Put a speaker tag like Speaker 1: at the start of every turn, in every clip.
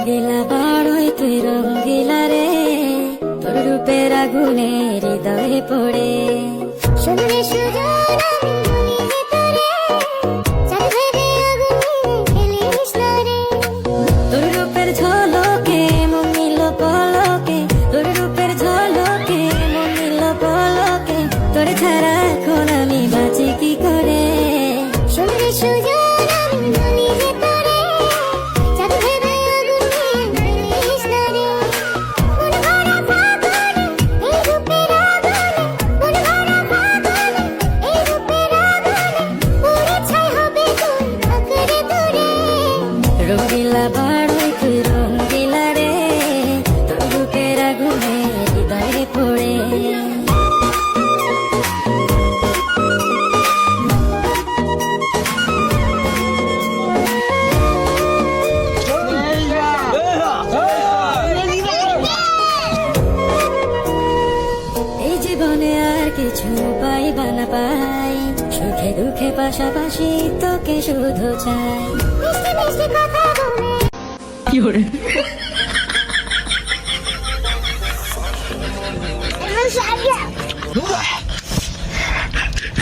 Speaker 1: রঙ্গিলা বড়ই তুই রঙ্গিলা রে, তোর রূপের আগুনে হৃদয়ে পড়ে।
Speaker 2: শুনলে সুজন আমি বলি যে তোরে, চাঁদ ভেবে আগুনে খেলিস না রে।
Speaker 1: তোর রূপের ঝলকে মন নিল পলকে, তোর রূপের ঝলকে মন নিল পলকে, তোর ছাড়া এখন আমি বাঁচি কি করে।
Speaker 2: শুনলে সুজন আমি বলি যে তোরে, চাঁদ ভেবে আগুনে খেলিস না রে। মন ভরা ফাগুনে এই রূপের আগুনে, মন ভরা ফাগুনে এই রূপের আগুনে, পুড়ে ছাই হবে তোর আঁকড়ে ধরে।
Speaker 1: রঙ্গিলা বড়ই তুই রঙ্গিলা রে, তোর রূপের আগুনে হৃদয়ে পড়ে। এই জীবনে আর কিছু পাইবা না পাই, সুখে দুঃখে পাশাপাশি তোকে শুধু চাই।
Speaker 2: মিষ্টি মিষ্টি কথা বলে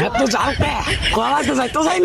Speaker 3: এত জাল কলা তো যাইতো যাই না।